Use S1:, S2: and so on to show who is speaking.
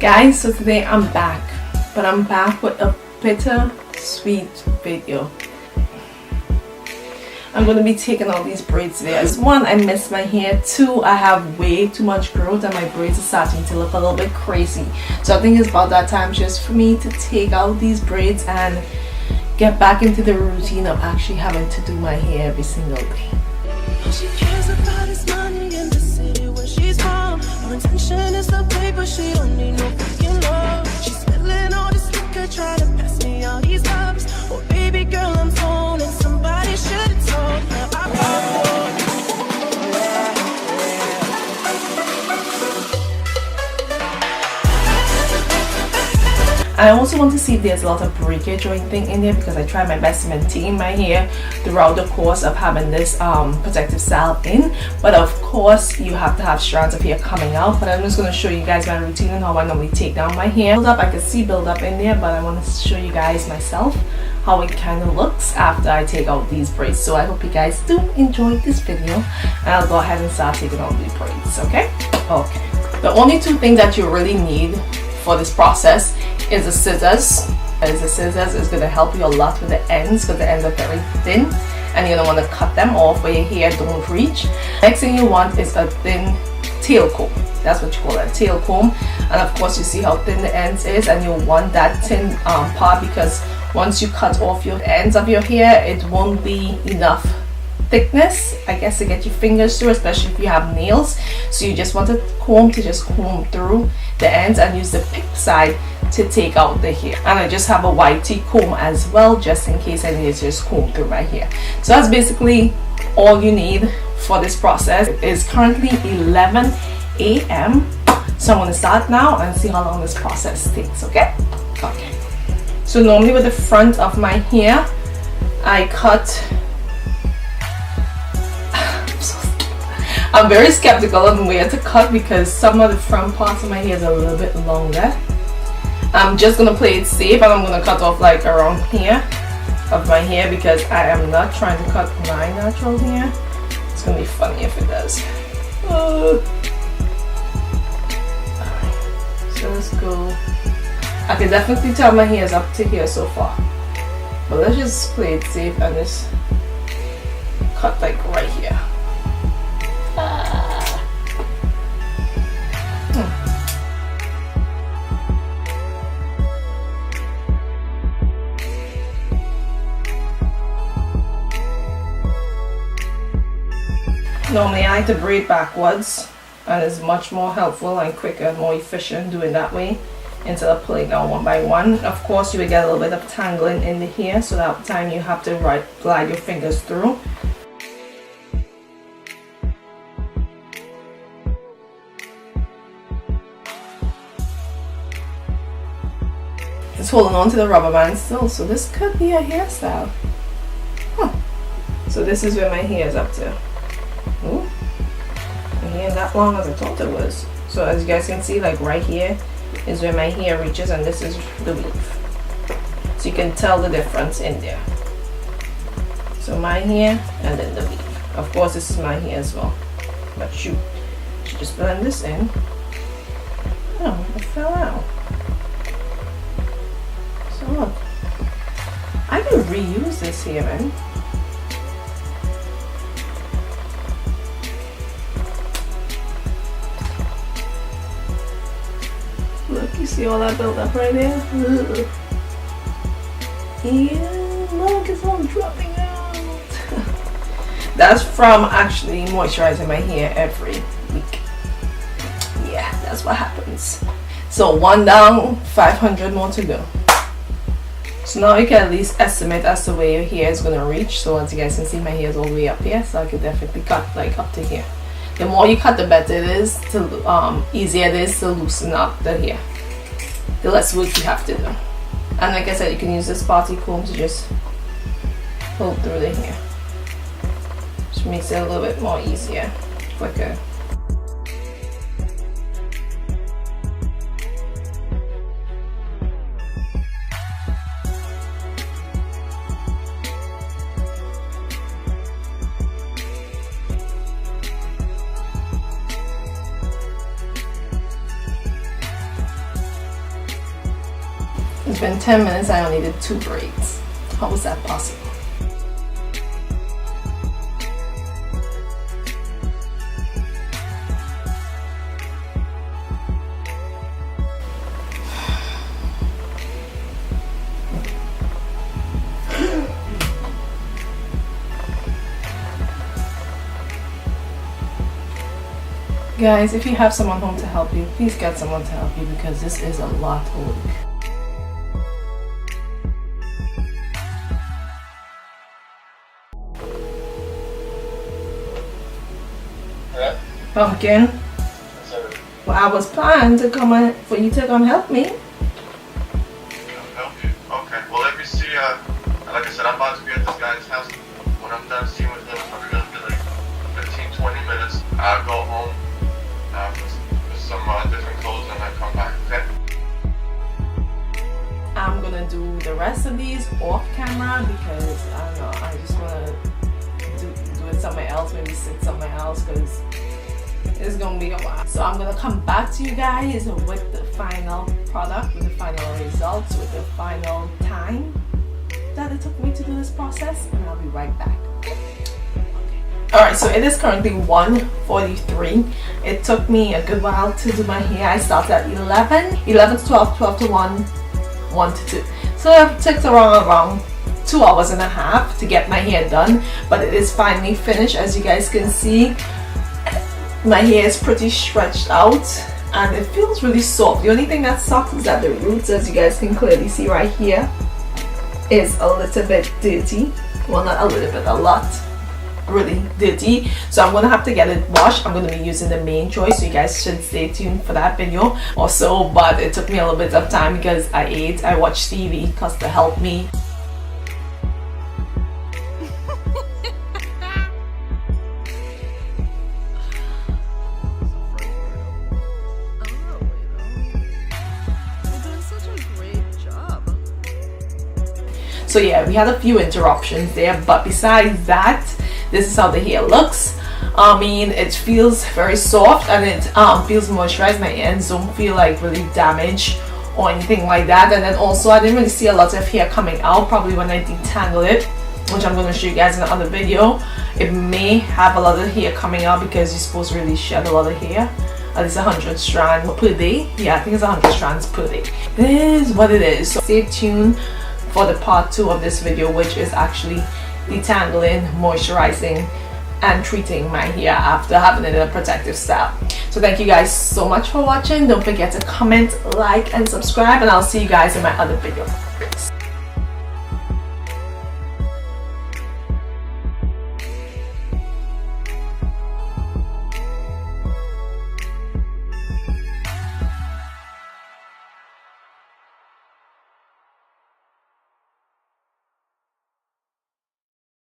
S1: Guys, so today I'm back, but I'm back with a bittersweet video. I'm going to be taking all these braids today. One, I miss my hair. Two, I have way too much growth and my braids are starting to look a little bit crazy. So I think it's about that time just for me to take out these braids and get back into the routine of actually having to do my hair every single day.
S2: All she cares about is money in the city where she's from. Her intention is the paper, she don't need no freaking love. She's spilling all this liquor, trying to pass me all these cups. Oh baby girl, I'm torn and somebody should have told her.
S1: I also want to see if there's a lot of breakage or anything in there, because I try my best to maintain my hair throughout the course of having this protective style in. But of course you have to have strands of hair coming out. But I'm just going to show you guys my routine and how I normally take down my hair. Build up, I can see build up in there, but I want to show you guys myself how it kind of looks after I take out these braids. So I hope you guys do enjoy this video, and I'll go ahead and start taking out these braids. Okay. The only two things that you really need for this process is the scissors. As the scissors is going to help you a lot with the ends, because the ends are very thin and you don't want to cut them off where your hair don't reach. Next thing you want is a thin tail comb. That's what you call a tail comb. And of course you see how thin the ends is, and you want that thin part, because once you cut off your ends of your hair, it won't be enough thickness, I guess, to get your fingers through, especially if you have nails. So you just want a comb to just comb through the ends and use the pick side to take out the hair. And I just have a YT comb as well, just in case I need to just comb through my hair. So that's basically all you need for this process. It is currently 11 a.m. so I'm going to start now and see how long this process takes. Okay. So normally with the front of my hair, I cut. I'm very skeptical on where to cut, because some of the front parts of my hair is a little bit longer. I'm just gonna play it safe, and I'm gonna cut off like around here of my hair, because I am not trying to cut my natural hair. It's gonna be funny if it does. So let's go. I can definitely tell my hair is up to here so far, but let's just play it safe and just cut like right here. Normally I like to braid backwards, and it's much more helpful and quicker and more efficient doing that way instead of pulling down one by one. Of course you will get a little bit of tangling in the hair, so that time you have to glide your fingers through. It's holding on to the rubber band still, so this could be a hairstyle. So this is where my hair is up to. Ooh, my hair ain't that long as I thought it was. So as you guys can see, like right here is where my hair reaches, and this is the weave. So you can tell the difference in there. So my hair and then the weave. Of course this is my hair as well, but shoot, you just blend this in. Oh, it fell out. So look, I can reuse this here, man. Look, you see all that built up right there? Ugh. Yeah, look, it's all dropping out. That's from actually moisturizing my hair every week. Yeah, that's what happens. So one down, 500 more to go. So now you can at least estimate as to where your hair is going to reach. So as you guys can see, my hair is all the way up here, so I can definitely cut like up to here. The more you cut, the better it is to easier it is to loosen up the hair. The less work you have to do. And like I said, you can use this party comb to just pull through the hair, which makes it a little bit more easier, quicker. It's been 10 minutes, I only did 2 braids. How was that possible? Guys, if you have someone home to help you, please get someone to help you because this is a lot of work.
S3: Yeah?
S1: Pumpkin,
S3: So,
S1: well, I was planning to come for you to come help me.
S3: help you. Okay. Well, let me see. Like I said, I'm about to be at this guy's house. When I'm done seeing with him, I'm gonna be like 15-20 minutes. I'll go home with some different clothes and I come back. Okay?
S1: I'm gonna do the rest of these off camera because I don't know, I just wanna do it somewhere else, maybe sit somewhere else because it's gonna be a while. So I'm gonna come back to you guys with the final product, with the final results, with the final time that it took me to do this process, and I'll be right back. Alright, so it is currently 1:43. It took me a good while to do my hair. I started at 11 to 12, 12 to 1, 1 to 2. So it took around 2 hours and a half to get my hair done, but it is finally finished. As you guys can see, my hair is pretty stretched out and it feels really soft. The only thing that sucks is that the roots, as you guys can clearly see right here, is a little bit dirty. Well, not a little bit, a lot. Really dirty, so I'm gonna have to get it washed. I'm gonna be using the main choice, so you guys should stay tuned for that video also. But it took me a little bit of time because I watched TV to help me. So yeah, we had a few interruptions there, but besides that, this is how the hair looks. I mean, it feels very soft and it feels moisturized. My ends don't feel like really damaged or anything like that. And then also, I didn't really see a lot of hair coming out. Probably when I detangle it, which I'm going to show you guys in another video, it may have a lot of hair coming out because you're supposed to really shed a lot of hair. At least 100 strands per day. Yeah, I think it's 100 strands per day. This is what it is. So stay tuned for the part 2 of this video, which is actually detangling, moisturizing, and treating my hair after having it in a protective style. So thank you guys so much for watching. Don't forget to comment, like, and subscribe, and I'll see you guys in my other video.